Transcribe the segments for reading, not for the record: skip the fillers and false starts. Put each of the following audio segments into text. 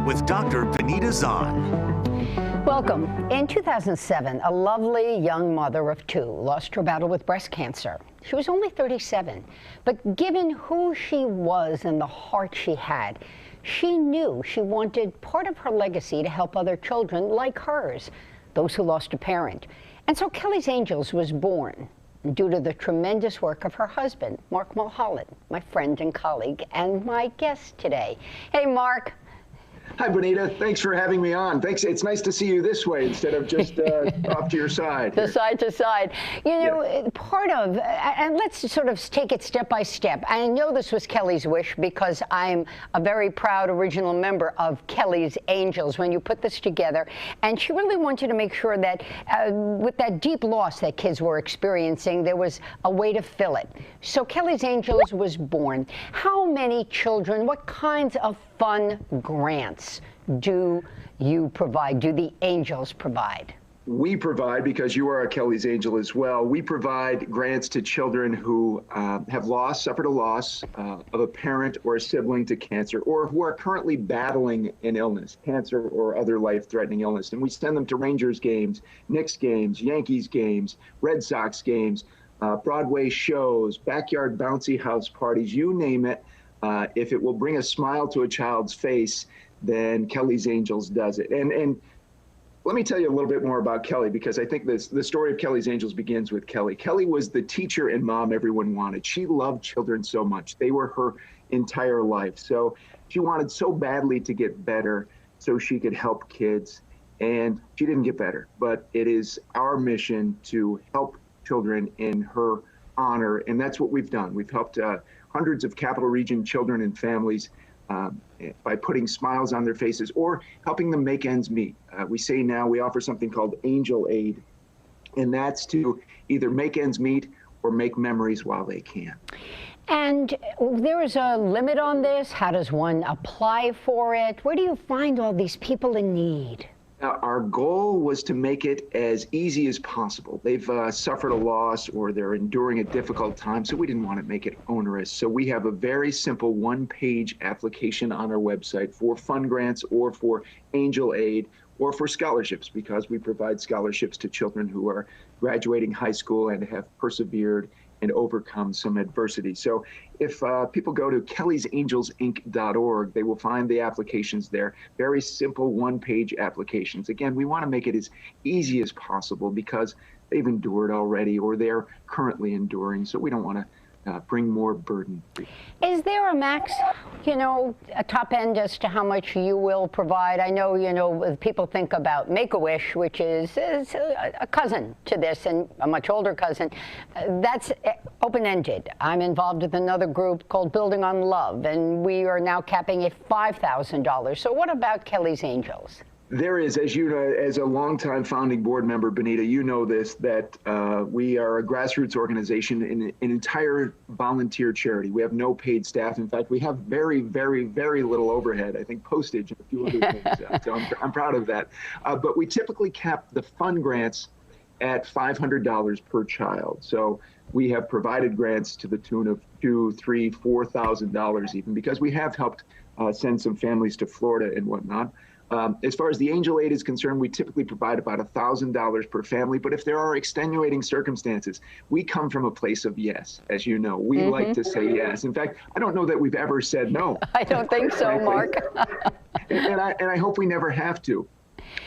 with Dr. Benita Zahn. Welcome. In 2007, a lovely young mother of two lost her battle with breast cancer. She was only 37, but given who she was and the heart she had, she knew she wanted part of her legacy to help other children like hers, those who lost a parent. And so Kelly's Angels was born due to the tremendous work of her husband, Mark Mulholland, my friend and colleague, and my guest today. Hey, Mark. Hi, Benita. Thanks for having me on. Thanks. It's nice to see you this way instead of just off to your side. The side to side. You know, part of, and let's sort of take it step by step. I know this was Kelly's wish because I'm a very proud original member of Kelly's Angels when you put this together. And she really wanted to make sure that with that deep loss that kids were experiencing, there was a way to fill it. So Kelly's Angels was born. How many children, what kinds of fun grants do you provide, do the Angels provide? We provide, because you are a Kelly's Angel as well, we provide grants to children who have suffered a loss of a parent or a sibling to cancer, or who are currently battling an illness, cancer or other life-threatening illness. And we send them to Rangers games, Knicks games, Yankees games, Red Sox games, Broadway shows, backyard bouncy house parties, you name it. If it will bring a smile to a child's face, then Kelly's Angels does it. And let me tell you a little bit more about Kelly, because I think the story of Kelly's Angels begins with Kelly. Kelly was the teacher and mom everyone wanted. She loved children so much. They were her entire life. So she wanted so badly to get better so she could help kids. And she didn't get better. But it is our mission to help children in her honor. And that's what we've done. We've helped hundreds of Capital Region children and families by putting smiles on their faces or helping them make ends meet. We say now we offer something called Angel Aid, and that's to either make ends meet or make memories while they can. And there is a limit on this? How does one apply for it? Where do you find all these people in need? Our goal was to make it as easy as possible. They've suffered a loss or they're enduring a difficult time, so we didn't want to make it onerous. So we have a very simple one-page application on our website for fund grants or for Angel Aid or for scholarships, because we provide scholarships to children who are graduating high school and have persevered and overcome some adversity. So if people go to kellysangelsinc.org, they will find the applications there. Very simple one-page applications. Again, we want to make it as easy as possible because they've endured already or they're currently enduring. So we don't want to bring more burden. Is there a max, a top end as to how much you will provide? I know, people think about Make-A-Wish, which is a cousin to this and a much older cousin. That's open-ended. I'm involved with another group called Building on Love, and we are now capping at $5,000. So what about Kelly's Angels? There is, as you know, as a longtime founding board member, Benita, you know this, that we are a grassroots organization and an entire volunteer charity. We have no paid staff. In fact, we have very, very, very little overhead. I think postage and a few other things. So I'm proud of that. But we typically cap the fund grants at $500 per child. So we have provided grants to the tune of $2,000, $3,000, $4,000 even, because we have helped send some families to Florida and whatnot. As far as the Angel Aid is concerned, we typically provide about $1,000 per family. But if there are extenuating circumstances, we come from a place of yes, as you know. We like to say yes. In fact, I don't know that we've ever said no. I don't think so, Mark. and I hope we never have to.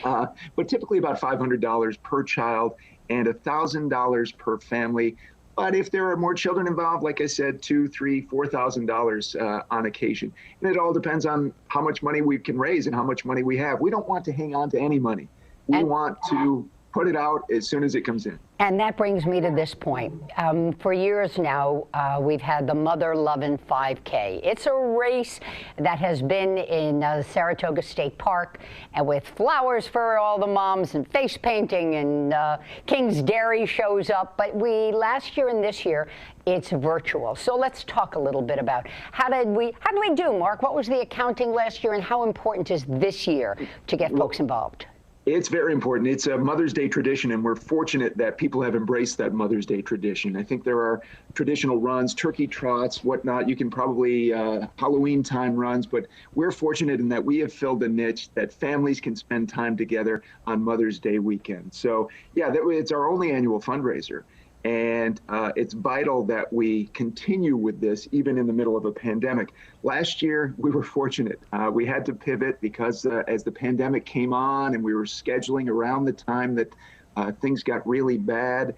But typically about $500 per child and $1,000 per family. But if there are more children involved, like I said, $2,000, $3,000, $4,000 on occasion. And it all depends on how much money we can raise and how much money we have. We don't want to hang on to any money. We want to put it out as soon as it comes in. And that brings me to this point. For years now, we've had the Mother Lovin 5K. It's a race that has been in Saratoga State Park, and with flowers for all the moms and face painting, and King's Dairy shows up. But last year and this year, it's virtual. So let's talk a little bit about how did we do, Mark? What was the accounting last year, and how important is this year to get folks involved? It's very important. It's a Mother's Day tradition, and we're fortunate that people have embraced that Mother's Day tradition. I think there are traditional runs, turkey trots, whatnot. You can probably Halloween time runs, but we're fortunate in that we have filled a niche that families can spend time together on Mother's Day weekend. So yeah, it's our only annual fundraiser. And it's vital that we continue with this even in the middle of a pandemic. Last year, we were fortunate. We had to pivot because as the pandemic came on and we were scheduling around the time that things got really bad,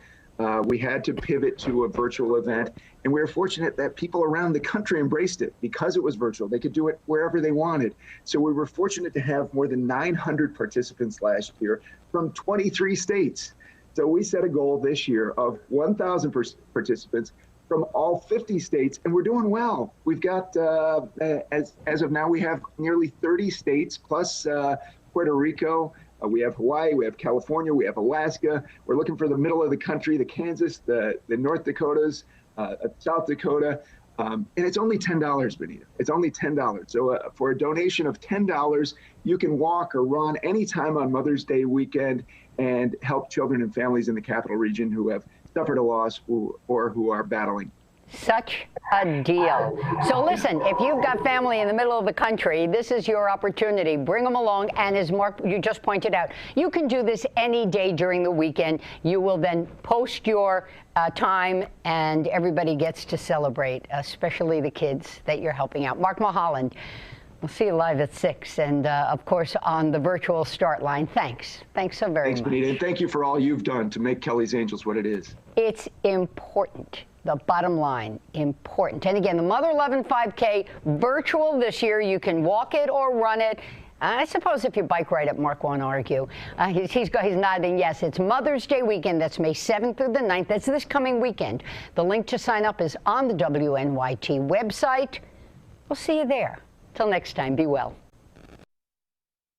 we had to pivot to a virtual event. And we were fortunate that people around the country embraced it because it was virtual. They could do it wherever they wanted. So we were fortunate to have more than 900 participants last year from 23 states. So we set a goal this year of 1,000 participants from all 50 states, and we're doing well. We've got, as of now, we have nearly 30 states plus Puerto Rico. We have Hawaii, we have California, we have Alaska. We're looking for the middle of the country, the Kansas, the North Dakotas, South Dakota. And it's only $10, Benita. It's only $10. So for a donation of $10, you can walk or run anytime on Mother's Day weekend and help children and families in the capital region who have suffered a loss or who are battling. Such a deal. So listen, if you've got family in the middle of the country, this is your opportunity. Bring them along. And as Mark, you just pointed out, you can do this any day during the weekend. You will then post your time and everybody gets to celebrate, especially the kids that you're helping out. Mark Mulholland, we'll see you live at 6 and, of course, on the virtual start line. Thanks. Thanks so very much. Thanks, Benita. And thank you for all you've done to make Kelly's Angels what it is. It's important. The bottom line, important. And again, the Mother Lovin 5K virtual this year. You can walk it or run it. I suppose if you bike ride it, Mark won't argue. He's nodding yes. It's Mother's Day weekend. That's May 7th through the 9th. That's this coming weekend. The link to sign up is on the WNYT website. We'll see you there. Till next time, be well.